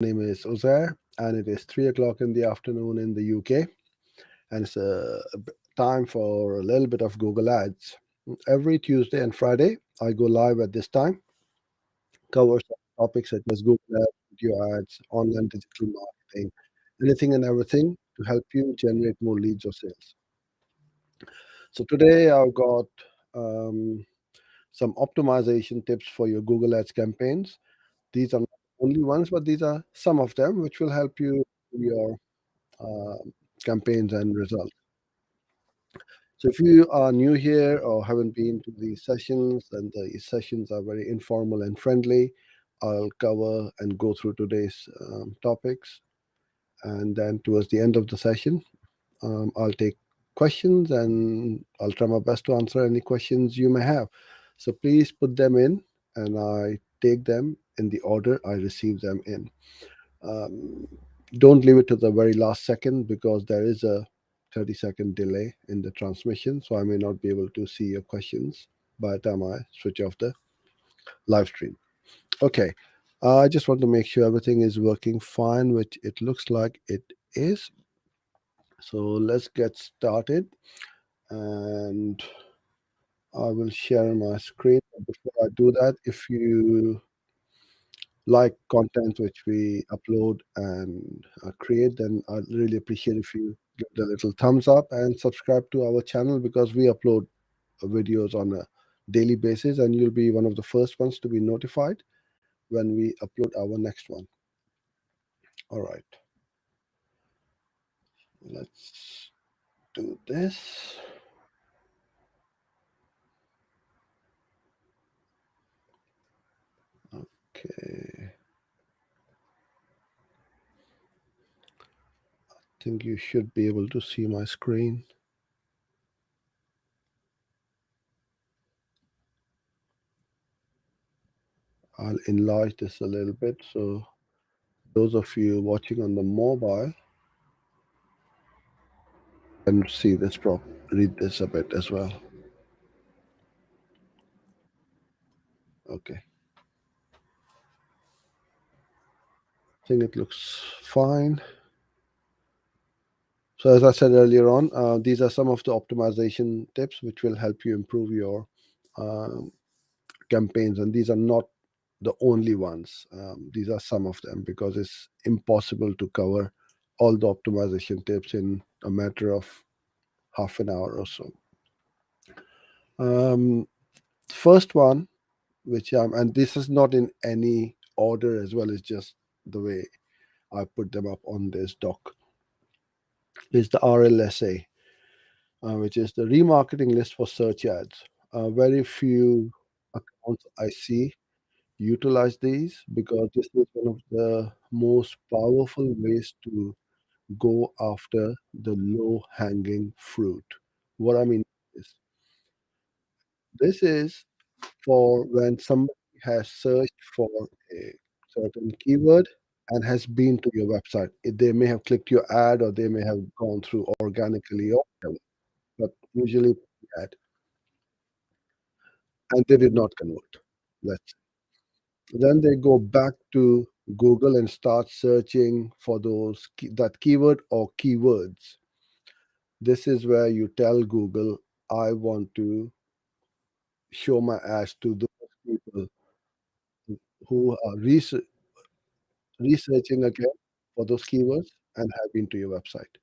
name is Uzair, and it is 3 o'clock in the afternoon in the UK, and it's time for a little bit of Google Ads. Every Tuesday and Friday, I go live at this time, cover some topics such as Google Ads, video ads, online digital marketing, anything and everything to help you generate more leads or sales. So today I've got um, some optimization tips for your Google Ads campaigns. These are not only ones, but these are some of them which will help you in your uh, campaigns and results. So if you are new here or haven't been to these sessions, and the sessions are very informal and friendly, I'll cover and go through today's topics. And then towards the end of the session, I'll take questions and I'll try my best to answer any questions you may have. So please put them in and I take them in the order I receive them in. Um, don't leave it to the very last second because there is a 30-second delay in the transmission, so I may not be able to see your questions by the time I switch off the live stream. Okay, I just want to make sure everything is working fine, which it looks like it is. So let's get started, and I will share my screen. Before I do that, if you like content which we upload and create, then I'd really appreciate if you give the little thumbs up and subscribe to our channel because we upload videos on a daily basis and you'll be one of the first ones to be notified when we upload our next one. All right, let's do this. Okay, I think you should be able to see my screen. I'll enlarge this a little bit so those of you watching on the mobile can see this read this a bit as well. Okay, I think it looks fine. So as I said earlier on, these are some of the optimization tips which will help you improve your um, campaigns, and these are not the only ones. These are some of them because it's impossible to cover all the optimization tips in a matter of half an hour or so. Um, First one, which and this is not in any order as well, it's just the way I put them up on this doc, is the RLSA, which is the remarketing list for search ads. Very few accounts I see utilize these because this is one of the most powerful ways to go after the low hanging fruit. What I mean is, this is for when somebody has searched for a certain keyword and has been to your website. They may have clicked your ad or they may have gone through organically or whatever, but usually ad, and they did not convert. Let's Then they go back to Google and start searching for that keyword or keywords. This is where you tell Google, I want to show my ads to those people who are researching again for those keywords and have been to your website.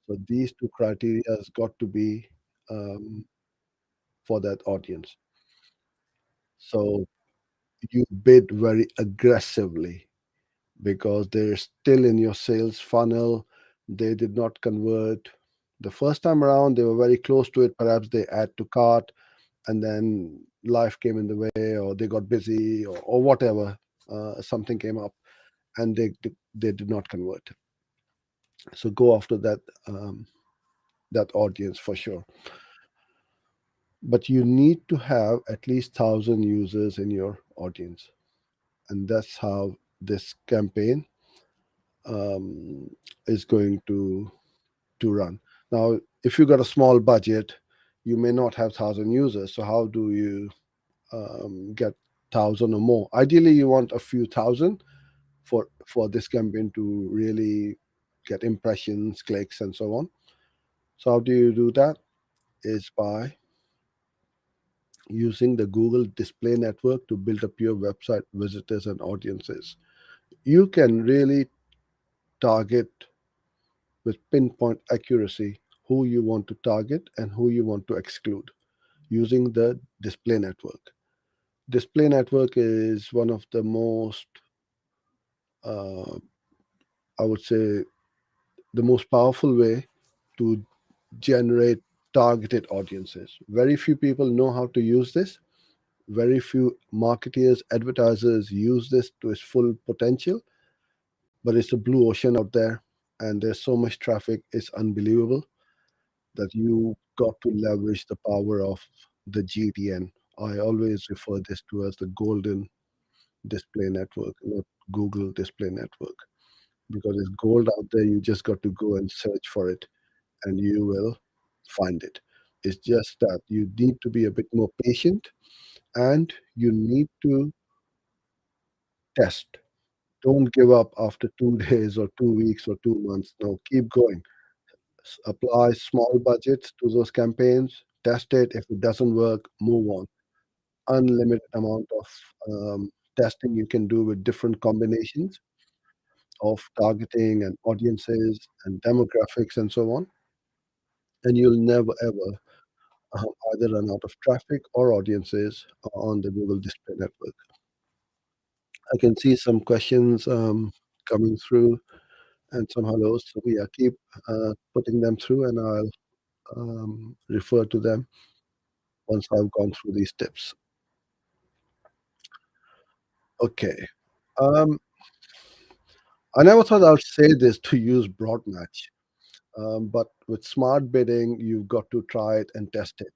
So these two criteria has got to be um, for that audience. So you bid very aggressively because they're still in your sales funnel. They did not convert the first time around. They were very close to it. Perhaps they add to cart and then life came in the way or they got busy or whatever. Something came up and they did not convert. So go after that audience for sure. But you need to have at least 1,000 users in your audience, and that's how this campaign um, is going to run. Now, if you got a small budget, you may not have 1,000 users. So how do you get 1,000 or more? Ideally, you want a few thousand, for this campaign to really get impressions, clicks, and so on. So how do you do that? Is by using the Google Display Network to build up your website visitors and audiences. You can really target with pinpoint accuracy who you want to target and who you want to exclude using the display network. Display network is one of the most, uh, I would say, the most powerful way to generate targeted audiences. Very few people know how to use this. Very few marketers, advertisers use this to its full potential, but it's a blue ocean out there, and there's so much traffic, it's unbelievable that you got to leverage the power of the GTN. I always refer this to as the golden display network, not Google display network, because it's gold out there. You just got to go and search for it and you will find it. It's just that you need to be a bit more patient and you need to test. Don't give up after 2 days or 2 weeks or 2 months. No, keep going. Apply small budgets to those campaigns, test it. If it doesn't work, move on. Unlimited amount of testing you can do with different combinations of targeting and audiences and demographics and so on. And you'll never ever either run out of traffic or audiences on the Google Display Network. I can see some questions coming through and some hellos. So yeah, keep putting them through, and I'll refer to them once I've gone through these tips. Okay. Um, I never thought I would say this to use broad match, but with smart bidding, you've got to try it and test it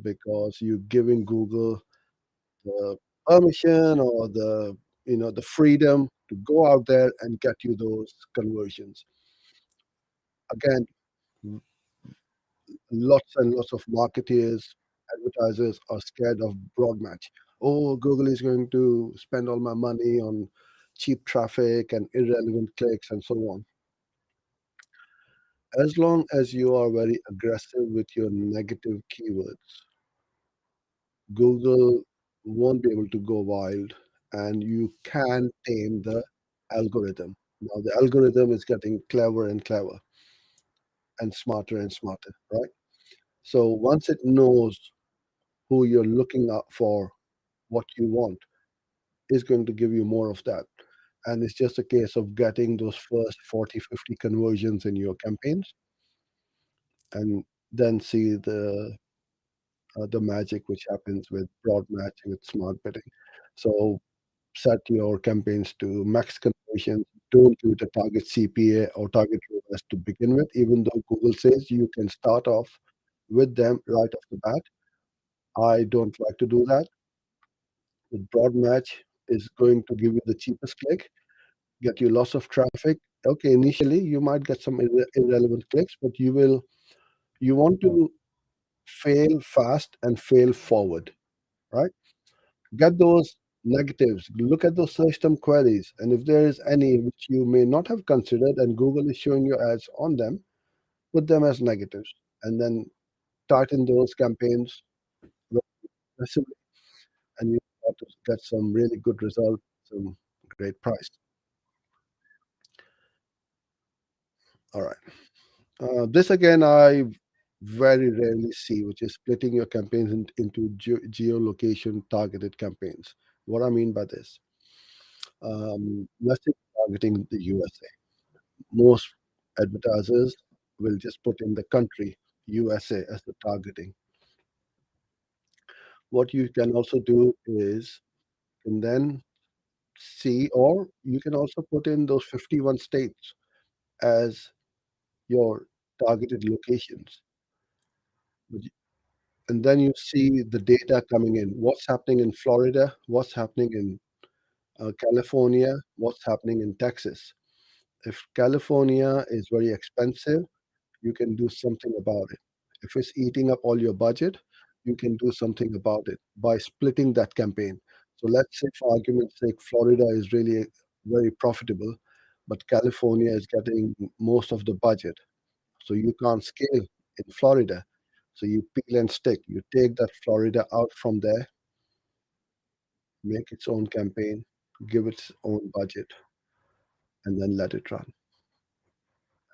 because you're giving Google the permission or the freedom to go out there and get you those conversions. Again, lots and lots of marketeers, advertisers are scared of broad match. Oh, Google is going to spend all my money on cheap traffic and irrelevant clicks and so on. As long as you are very aggressive with your negative keywords, Google won't be able to go wild and you can tame the algorithm. Now, the algorithm is getting clever and clever and smarter, right? So once it knows who you're looking out for, what you want, is going to give you more of that. And it's just a case of getting those first 40, 50 conversions in your campaigns and then see the magic which happens with broad matching with smart bidding. So set your campaigns to max conversion. Don't give it a target CPA or target ROAS to begin with, even though Google says you can start off with them right off the bat. I don't like to do that. The broad match is going to give you the cheapest click, get you lots of traffic. Okay, initially you might get some irrelevant clicks, but you want to fail fast and fail forward, right? Get those negatives, look at those search term queries, and if there is any which you may not have considered and Google is showing you ads on them, put them as negatives and then tighten those campaigns very aggressively, and you start to get some really good results, some great price. All right. This again, I very rarely see, which is splitting your campaigns into geolocation targeted campaigns. What I mean by this, let's say targeting the USA. Most advertisers will just put in the country USA as the targeting. What you can also do is and then see, or you can also put in those 51 states as your targeted locations. And then you see the data coming in. What's happening in Florida? What's happening in California? What's happening in Texas? If California is very expensive, you can do something about it. If it's eating up all your budget, you can do something about it by splitting that campaign. So let's say, for argument's sake, Florida is really very profitable, but California is getting most of the budget. So you can't scale in Florida. So you peel and stick. You take that Florida out from there, make its own campaign, give its own budget, and then let it run.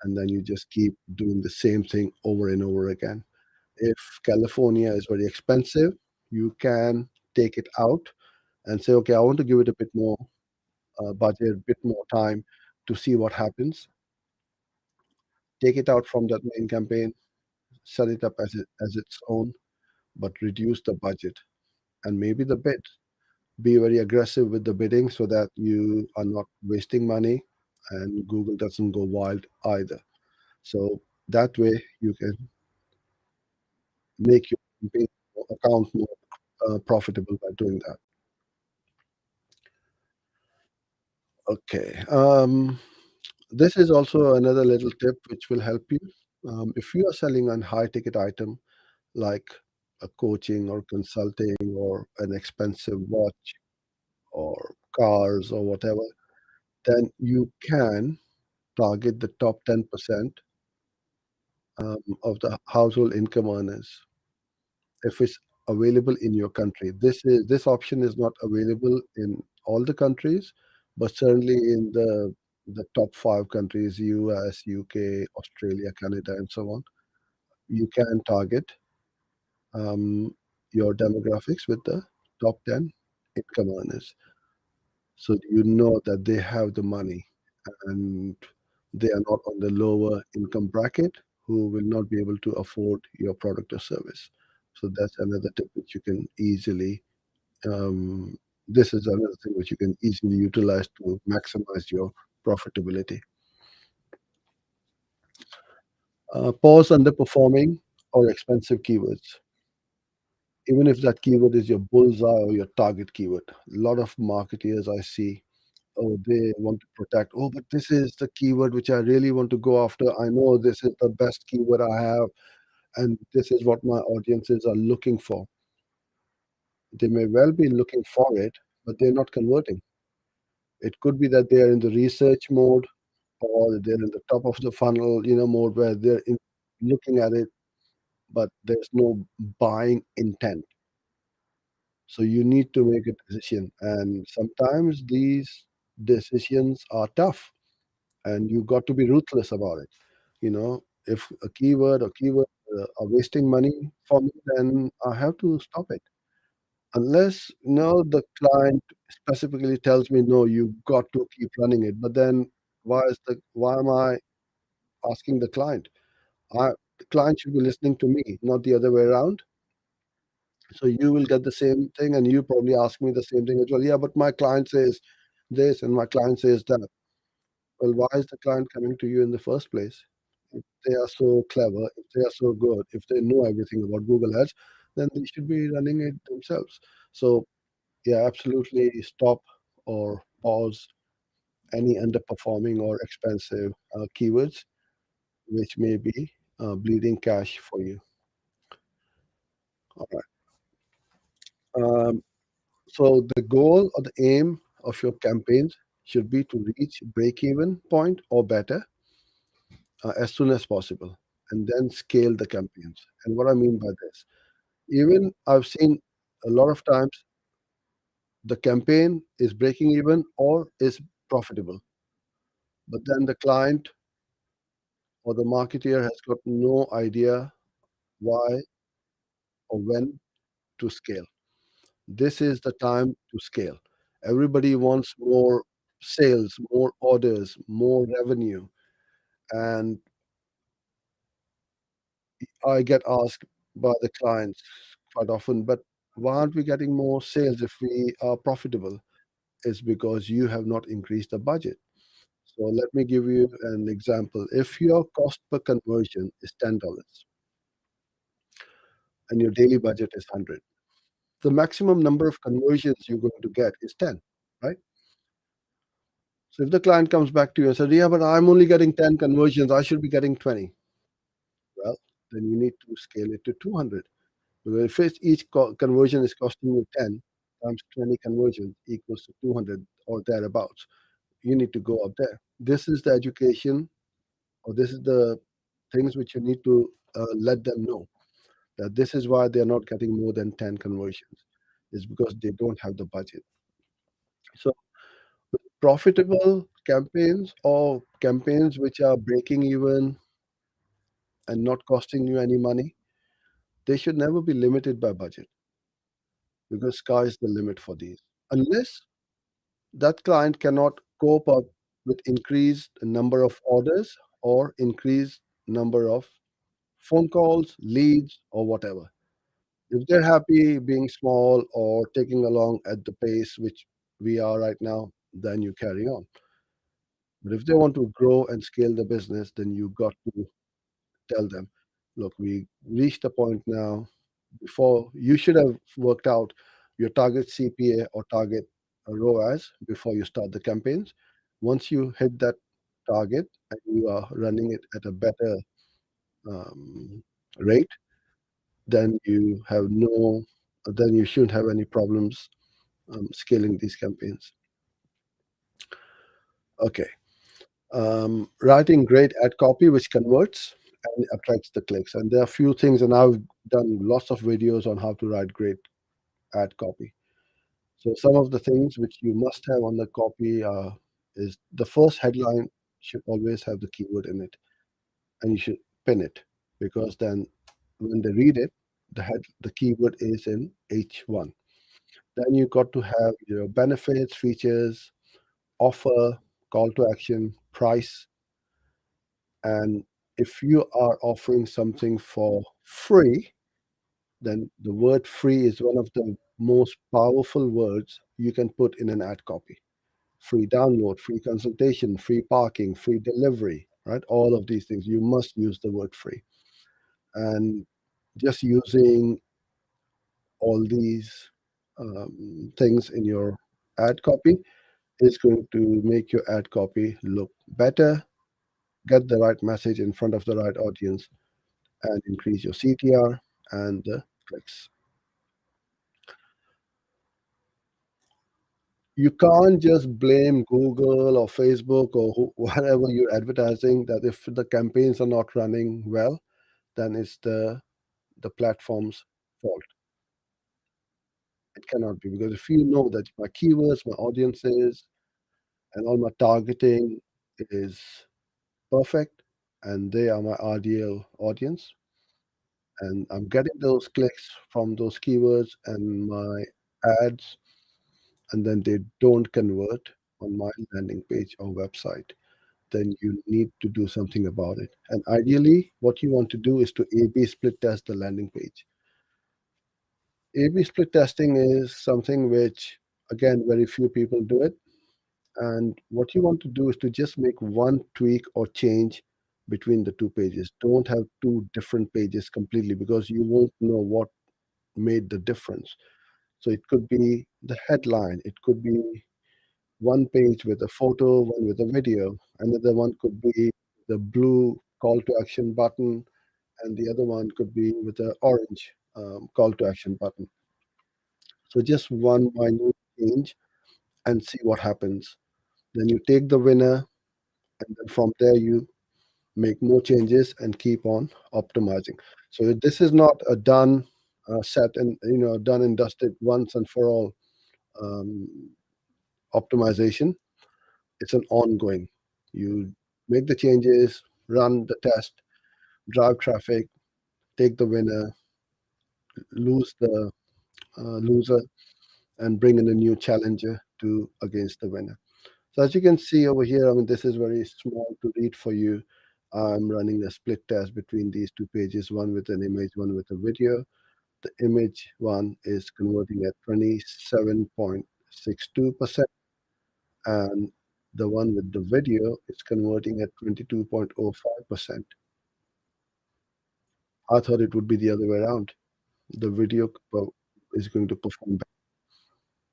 And then you just keep doing the same thing over and over again. If California is very expensive, you can take it out and say, okay, I want to give it a bit more budget, a bit more time to see what happens. Take it out from that main campaign, set it up as its own, but reduce the budget and maybe the bid. Be very aggressive with the bidding so that you are not wasting money and Google doesn't go wild either. So that way you can make your campaign account more profitable by doing that. Okay. This is also another little tip which will help you. If you are selling a high ticket item like a coaching or consulting or an expensive watch or cars or whatever, then you can target the top 10% of the household income earners if it's available in your country. This option is not available in all the countries, but certainly in the top five countries, US, UK, Australia, Canada, and so on. You can target um, your demographics with the top 10 income earners. So you know that they have the money and they are not on the lower income bracket who will not be able to afford your product or service. So that's another tip which you can easily, um, this is another thing which you can easily utilize to maximize your profitability. Pause underperforming or expensive keywords. Even if that keyword is your bullseye or your target keyword. A lot of marketeers I see, oh, they want to protect. Oh, but this is the keyword which I really want to go after. I know this is the best keyword I have, and this is what my audiences are looking for. They may well be looking for it, but they're not converting. It could be that they are in the research mode or they're in the top of the funnel, mode where looking at it, but there's no buying intent. So you need to make a decision. And sometimes these decisions are tough and you got to be ruthless about it. If a keyword or keyword are wasting money for me, then I have to stop it. Unless the client specifically tells me no, you got to keep running it. But then why am I asking the client? The client should be listening to me, not the other way around. So you will get the same thing, and you probably ask me the same thing as well. Yeah, but my client says this, and my client says that. Well, why is the client coming to you in the first place? If they are so clever, if they are so good, if they know everything about Google Ads, then they should be running it themselves. So, yeah, absolutely stop or pause any underperforming or expensive keywords which may be bleeding cash for you. All right. So the goal or the aim of your campaigns should be to reach break-even point or better as soon as possible, and then scale the campaigns. And what I mean by this, even I've seen a lot of times the campaign is breaking even or is profitable, but then the client or the marketeer has got no idea why or when to scale. This is the time to scale. Everybody wants more sales, more orders, more revenue. And I get asked by the clients quite often, but why aren't we getting more sales if we are profitable? It's because you have not increased the budget. So let me give you an example. If your cost per conversion is $10 and your daily budget is 100, the maximum number of conversions you're going to get is 10, right? So if the client comes back to you and says, yeah, but I'm only getting 10 conversions, I should be getting 20. Well, then you need to scale it to 200. Because if each conversion is costing you 10 times 20 conversions equals to 200 or thereabouts, you need to go up there. This is the education, or this is the things which you need to let them know, that this is why they're not getting more than 10 conversions, is because they don't have the budget. So profitable campaigns, or campaigns which are breaking even and not costing you any money, they should never be limited by budget, because sky is the limit for these. Unless that client cannot cope up with increased number of orders or increased number of phone calls, leads, or whatever. If they're happy being small or taking along at the pace which we are right now, then you carry on. But if they want to grow and scale the business, then you got to tell them, look, we reached a point now. Before, you should have worked out your target CPA or target ROAS before you start the campaigns. Once you hit that target and you are running it at a better um, rate, then you have no, then you shouldn't have any problems scaling these campaigns. Okay. Writing great ad copy which converts and attracts the clicks. And there are a few things, and I've done lots of videos on how to write great ad copy. So some of the things which you must have on the copy is the first headline should always have the keyword in it, and you should pin it, because then when they read it, the keyword is in H1. Then you got to have your benefits, features, offer, call to action, price, and if you are offering something for free, then the word free is one of the most powerful words you can put in an ad copy. Free download, free consultation, free parking, free delivery, right? All of these things, you must use the word free. And just using all these things in your ad copy is going to make your ad copy look better, get the right message in front of the right audience, and increase your CTR and the clicks. You can't just blame Google or Facebook or whatever you're advertising, that if the campaigns are not running well, then it's the platform's fault. It cannot be, because if you know that my keywords, my audiences, and all my targeting is perfect, and they are my ideal audience, and I'm getting those clicks from those keywords and my ads, and then they don't convert on my landing page or website, then you need to do something about it. And ideally, what you want to do is to A/B split test the landing page. A/B split testing is something which, again, very few people do it. And what you want to do is to just make one tweak or change between the two pages. Don't have two different pages completely, because you won't know what made the difference. So it could be the headline, it could be one page with a photo, one with a video, another one could be the blue call to action button, and the other one could be with an orange call to action button. So just one minute change and see what happens. Then you take the winner, and then from there you make more changes and keep on optimizing. So this is not a done set and done and dusted once and for all um, optimization. It's an ongoing. You make the changes, run the test, drive traffic, take the winner, lose the loser, and bring in a new challenger to against the winner. So as you can see over here, I mean, this is very small to read for you. I'm running a split test between these two pages, one with an image, one with a video. The image one is converting at 27.62%, and the one with the video is converting at 22.05%. I thought it would be the other way around. The video is going to perform better.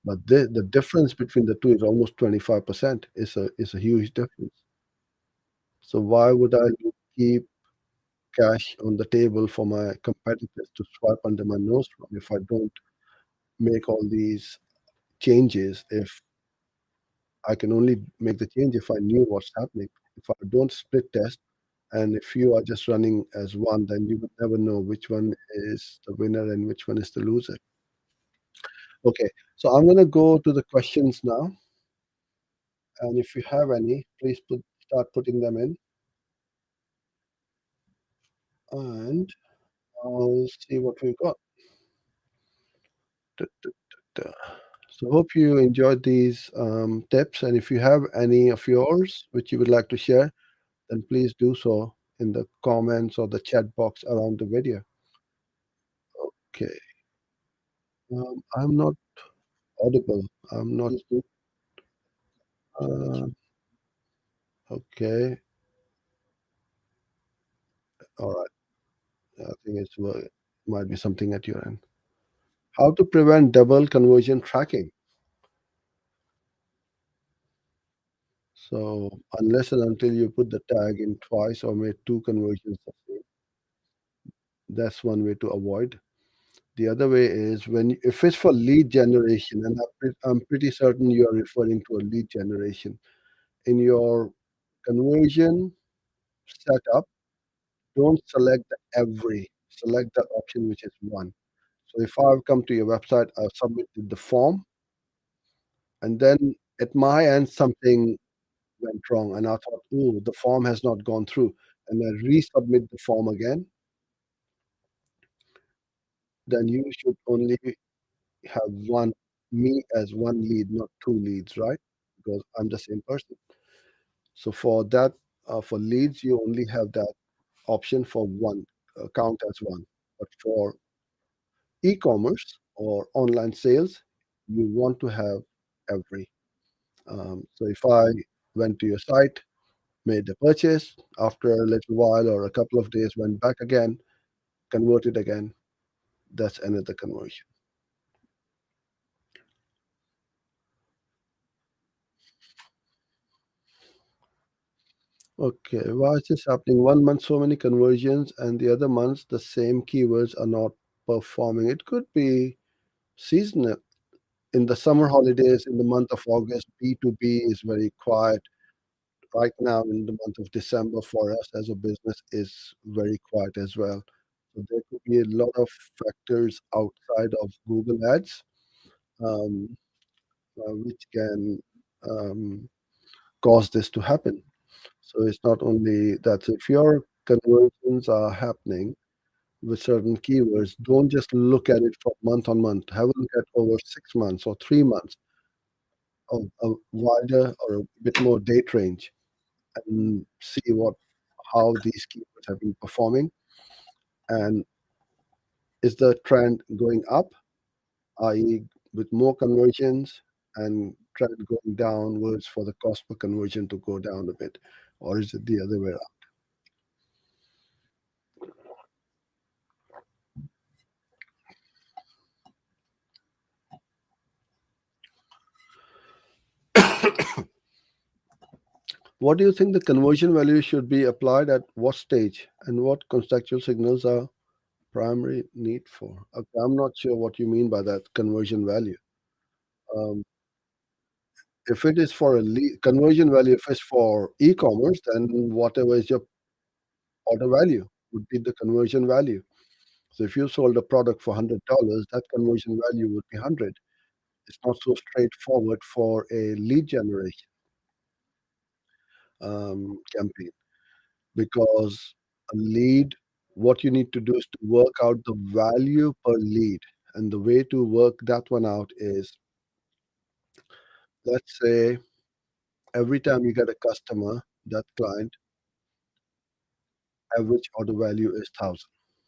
But the difference between the two is almost 25%. It's a huge difference. So why would I keep cash on the table for my competitors to swipe under my nose from if I don't make all these changes, if I can only make the change if I knew what's happening. If I don't split test, and if you are just running as one, then you would never know which one is the winner and which one is the loser. Okay, so I'm gonna go to the questions now, and if you have any, please start putting them in, and I'll see what we've got. Du- du- du- du. So hope you enjoyed these tips, and if you have any of yours which you would like to share, then please do so in the comments or the chat box around the video. Okay, I'm not audible. I'm not. Uh, okay, all right. I think might be something at your end. How to prevent double conversion tracking? So unless and until you put the tag in twice or made two conversions the same, that's one way to avoid. The other way is if it's for lead generation, and I'm pretty certain you are referring to a lead generation in your conversion setup. Don't select the every. Select the option which is one. So if I've come to your website, I've submitted the form, and then at my end something went wrong, and I thought, oh, the form has not gone through, and I resubmit the form again, then you should only have me as one lead, not two leads, right? Because I'm the same person. So for that, for leads, you only have that option for one, count as one. But for e-commerce or online sales, you want to have every. So if I went to your site, made the purchase, after a little while or a couple of days went back again, converted again, that's another conversion. Okay, why is this happening? One month so many conversions and the other months the same keywords are not performing. It could be seasonal. In the summer holidays, in the month of August, B2B is very quiet. Right now, in the month of December, for us as a business, is very quiet as well. So there could be a lot of factors outside of Google Ads, um, which can um, cause this to happen. So it's not only that. So if your conversions are happening with certain keywords, don't just look at it for month on month. Have a look at over 6 months or 3 months of a wider or a bit more date range, and see how these keywords have been performing, and is the trend going up, i.e., with more conversions, and trend going downwards for the cost per conversion to go down a bit, or is it the other way around? What do you think the conversion value should be applied at what stage, and what contextual signals are primary need for? Okay, I'm not sure what you mean by that conversion value. Um, if it is for a conversion value, if it's for e-commerce, then whatever is your order value would be the conversion value. So if you sold a product for $100, that conversion value would be 100. It's not so straightforward for a lead generation campaign, because a lead, what you need to do is to work out the value per lead. And the way to work that one out is, let's say, every time you get a customer, that client, average order value is 1,000,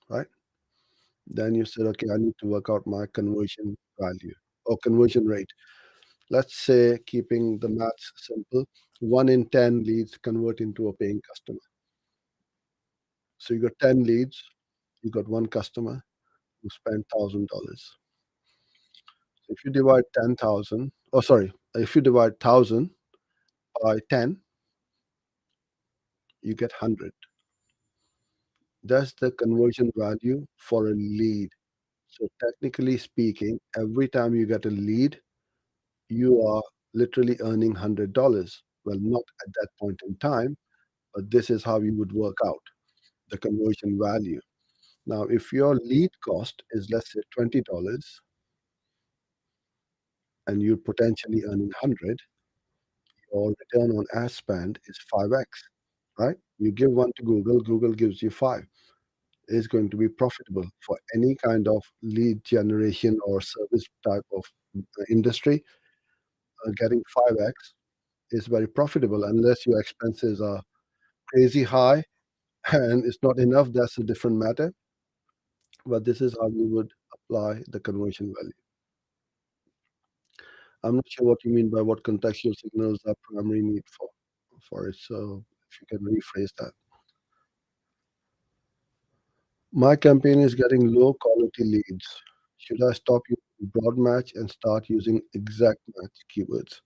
right? Then you said, okay, I need to work out my conversion value or conversion rate. Let's say, keeping the maths simple, 1 in 10 leads convert into a paying customer. So you got 10 leads, you got one customer who spent $1,000. So if you divide 10,000, oh, sorry, if you divide 1,000 by 10, you get 100. That's the conversion value for a lead. So technically speaking, every time you get a lead, you are literally earning $100. Well, not at that point in time, but this is how you would work out the conversion value. Now, if your lead cost is, let's say, $20 and you're potentially earning 100, your return on ad spend is 5x, right? You give one to Google, Google gives you five. Is going to be profitable for any kind of lead generation or service type of industry. Getting 5x is very profitable unless your expenses are crazy high and it's not enough. That's a different matter. But this is how we would apply the conversion value. I'm not sure what you mean by what contextual signals are primary need for it. So if you can rephrase that. My campaign is getting low quality leads. Should I stop using broad match and start using exact match keywords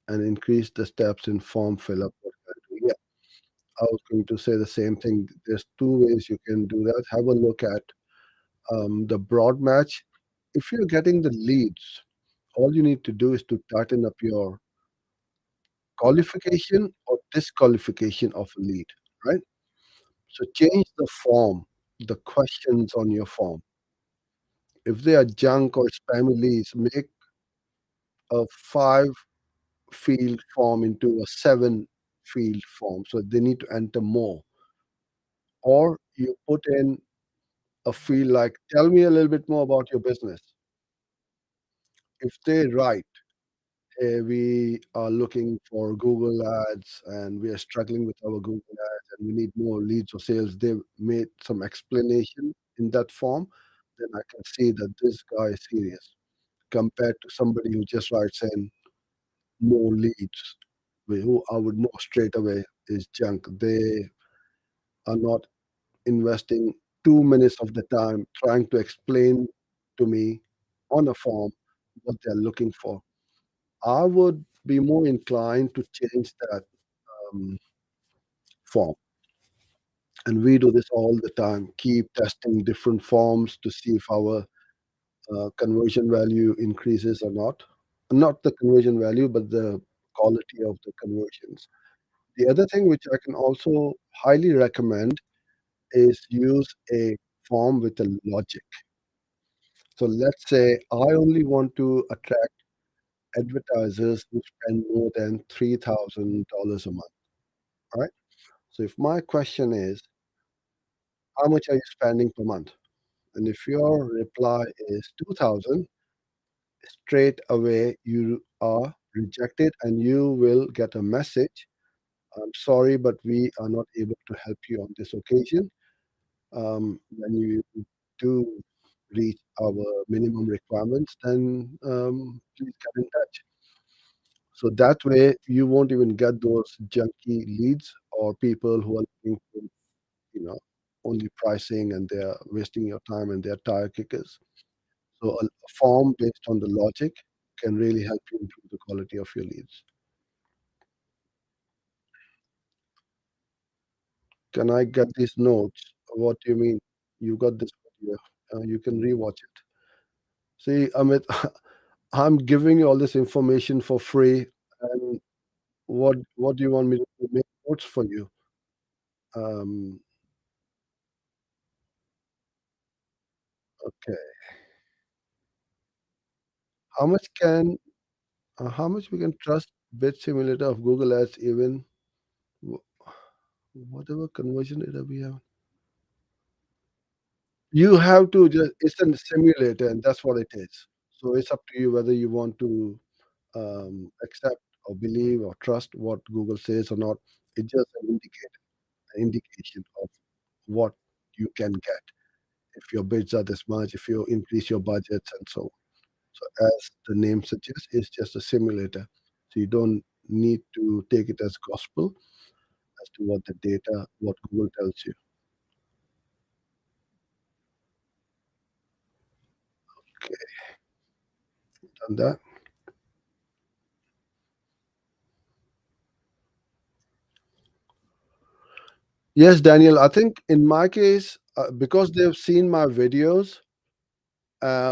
and increase the steps in form fill up? What can I do? Yeah, I was going to say the same thing. There's two ways you can do that. Have a look at the broad match. If you're getting the leads, all you need to do is to tighten up your qualification or disqualification of a lead, right? So change the form, the questions on your form. If they are junk or spammy leads, make a five field form into a seven field form. So they need to enter more. Or you put in a field like, tell me a little bit more about your business. If they write, we are looking for Google ads and we are struggling with our Google ads and we need more leads or sales, they made some explanation in that form, then I can see that this guy is serious compared to somebody who just writes in more leads, who I would know straight away is junk. They are not investing 2 minutes of the time trying to explain to me on a form what they're looking for. I would be more inclined to change that um, form. And we do this all the time. Keep testing different forms to see if our conversion value increases or not. Not the conversion value, but the quality of the conversions. The other thing which I can also highly recommend is use a form with a logic. So let's say I only want to attract advertisers who spend more than $3,000 a month, right? So if my question is, how much are you spending per month? And if your reply is 2,000, straight away you are rejected and you will get a message. I'm sorry, but we are not able to help you on this occasion. When you do reach our minimum requirements, then please get in touch. So that way, you won't even get those junky leads or people who are looking for, you know, only pricing and they're wasting your time and they're tire kickers. So a form based on the logic can really help you improve the quality of your leads. Can I get these notes? What do you mean? You got this video. You can rewatch it. See, Amit, I'm giving you all this information for free, and what do you want me to do? Make notes for you? Um, okay. How much can how much we can trust bid simulator of Google Ads even wh- whatever conversion data we have? You have to just it's a simulator, and that's what it is. So it's up to you whether you want to accept or believe or trust what Google says or not. It's just an indication of what you can get if your bids are this much, if you increase your budgets and so on. So as the name suggests, it's just a simulator. So you don't need to take it as gospel as to what the data, what Google tells you. Okay, done that. Yes, Daniel, I think in my case, because they've seen my videos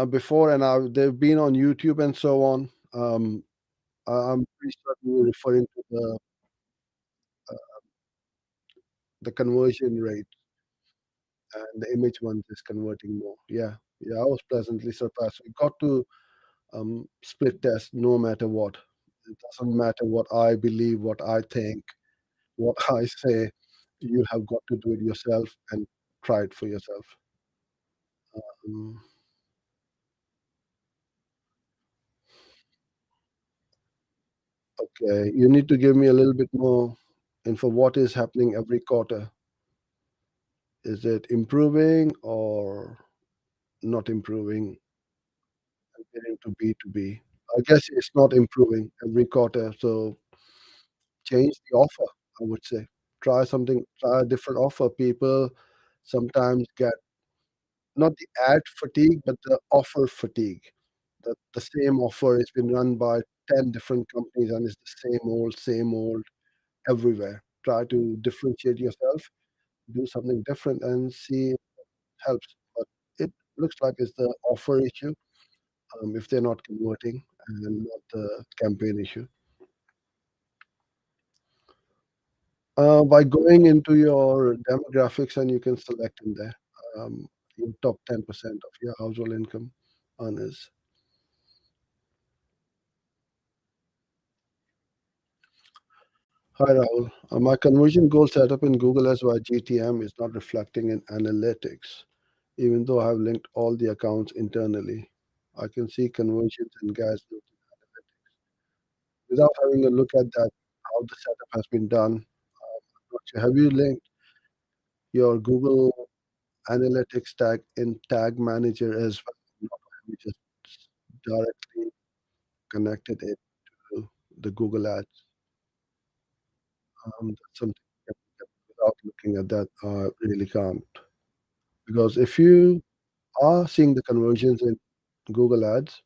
before and they've been on YouTube and so on, I'm pretty certain you're referring to the conversion rate, and the image one is converting more. Yeah, yeah, I was pleasantly surprised. We got to split test no matter what. It doesn't matter what I believe, what I think, what I say. You have got to do it yourself and try it for yourself. Mm, okay, you need to give me a little bit more info. What is happening every quarter? Is it improving or not improving? Getting to B2B. I guess it's not improving every quarter, so change the offer, I would say. Try something, try a different offer. People sometimes get not the ad fatigue, but the offer fatigue. The same offer has been run by 10 different companies and it's the same old everywhere. Try to differentiate yourself, do something different and see if it helps. But it looks like it's the offer issue, if they're not converting and not the campaign issue. By going into your demographics and you can select in there your top 10% of your household income earners. Hi Rahul. My conversion goal set up in Google as my GTM is not reflecting in analytics, even though I have linked all the accounts internally. I can see conversions and gas without having a look at that, how the setup has been done. Not sure. Have you linked your Google Analytics tag in Tag Manager as well? Not have you just directly connected it to the Google Ads? That's something that without looking at that, I really can't. Because if you are seeing the conversions in Google Ads,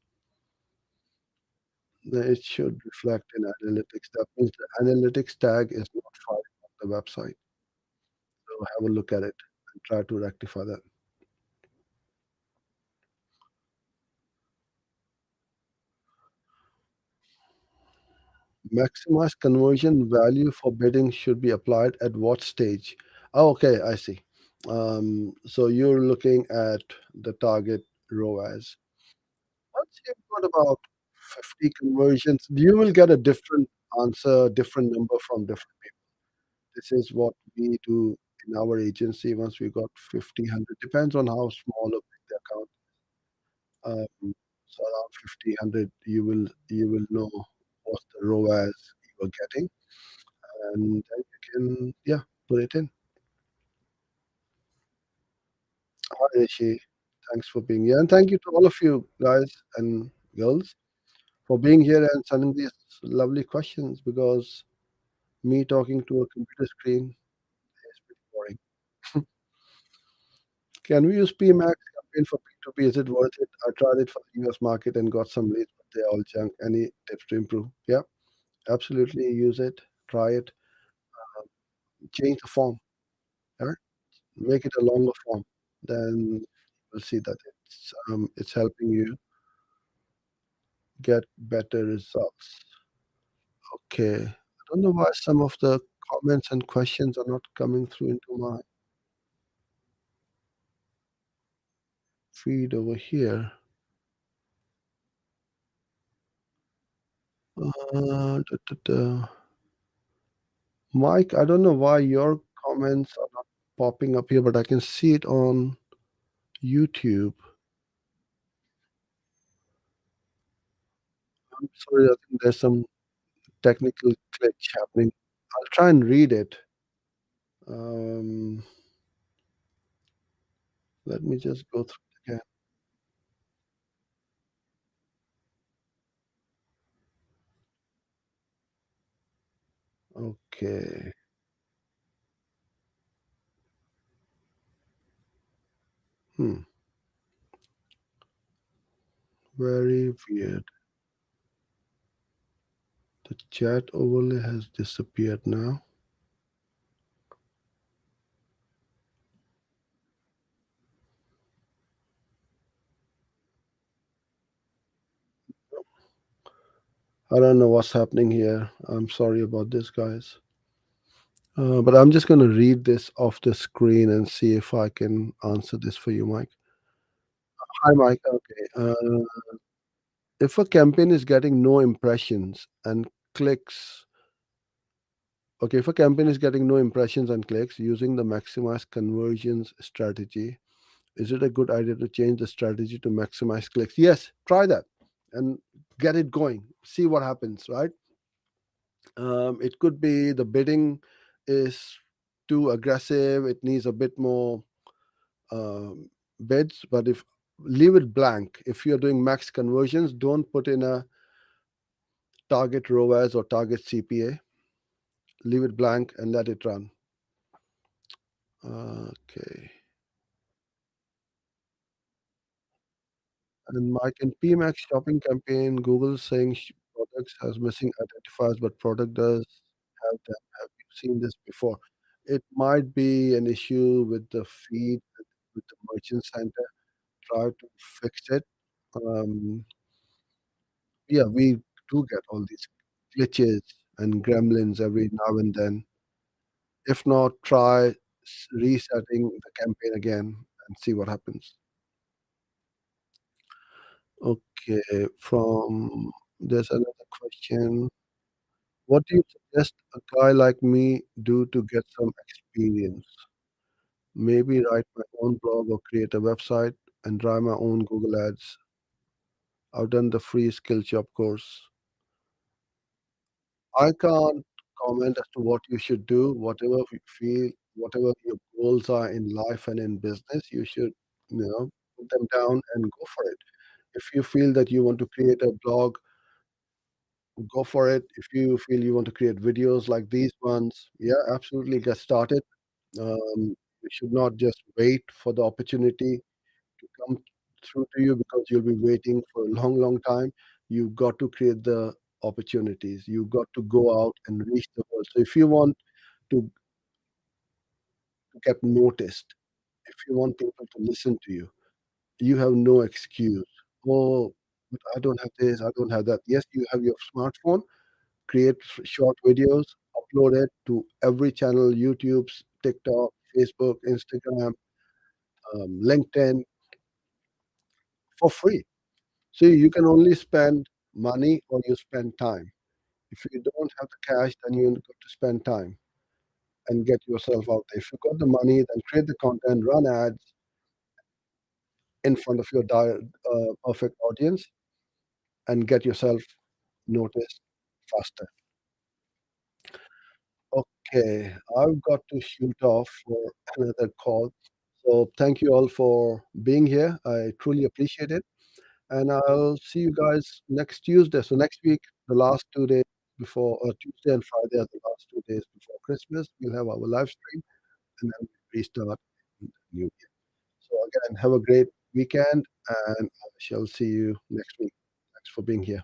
then it should reflect in analytics. That means the analytics tag is not found on the website. So have a look at it and try to rectify that. Maximize conversion value for bidding should be applied at what stage? Oh, okay, I see. So you're looking at the target ROAS. Once you've got about 50 conversions, you will get a different answer, different number from different people. This is what we do in our agency once we got 50, 100, depends on how small or big the account. So around 50, 100, you will know what's the ROAS you are getting, and then you can, yeah, put it in. Hi, Rishi. Thanks for being here, and thank you to all of you guys and girls for being here and sending these lovely questions because me talking to a computer screen is pretty boring. Can we use PMAX campaign for P2P? Is it worth it? I tried it for the US market and got some leads, but they're all junk. Any tips to improve? Yeah, absolutely. Use it. Try it. Change the form. All right? Make it a longer form. Then you'll see that it's helping you get better results. Okay. I don't know why some of the comments and questions are not coming through into my feed over here. Da, da, da. Mike, I don't know why your comments are not popping up here, but I can see it on YouTube. I'm sorry, I think there's some technical glitch happening. I'll try and read it. Um, Let me just go through it again. Okay. Hmm. Very weird. The chat overlay has disappeared now. I don't know what's happening here. I'm sorry about this, guys. But I'm just going to read this off the screen and see if I can answer this for you, Mike. Hi, Mike. Okay. If a campaign is getting no impressions and clicks, okay, if a campaign is getting no impressions and clicks using the maximize conversions strategy, is it a good idea to change the strategy to maximize clicks? Yes, try that and get it going. See what happens, right? It could be the bidding is too aggressive. It needs a bit more um, bids. But if leave it blank, if you're doing max conversions, don't put in a target ROAS or target CPA. Leave it blank and let it run. Okay. And Mike, in PMAX shopping campaign, Google saying products has missing identifiers, but product does have them. Have you seen this before? It might be an issue with the feed with the merchant center. Try to fix it. Um, yeah, we do get all these glitches and gremlins every now and then. If not, try resetting the campaign again and see what happens. Okay, from there's another question. What do you suggest a guy like me do to get some experience? Maybe write my own blog or create a website and try my own Google Ads. I've done the free skill shop course. I can't comment as to what you should do. Whatever you feel, whatever your goals are in life and in business, you should, put them down and go for it. If you feel that you want to create a blog, go for it. If you feel you want to create videos like these ones, yeah, absolutely get started. You should not just wait for the opportunity to come through to you because you'll be waiting for a long, long time. You've got to create the opportunities. You've got to go out and reach the world. So if you want to get noticed, if you want people to listen to you, you have no excuse. Oh, but I don't have this, I don't have that. Yes, you have your smartphone, create short videos, upload it to every channel, YouTube, TikTok, Facebook, Instagram, LinkedIn for free. So you can only spend money or you spend time. If you don't have the cash, then you got to spend time and get yourself out there. If you got the money, then create the content, run ads in front of your perfect audience, and get yourself noticed faster. Okay, I've got to shoot off for another call. So thank you all for being here. I truly appreciate it. And I'll see you guys next Tuesday. So next week, the last 2 days before Tuesday and Friday are the last 2 days before Christmas. We'll have our live stream and then we restart in the new year. So again, have a great weekend and I shall see you next week. Thanks for being here.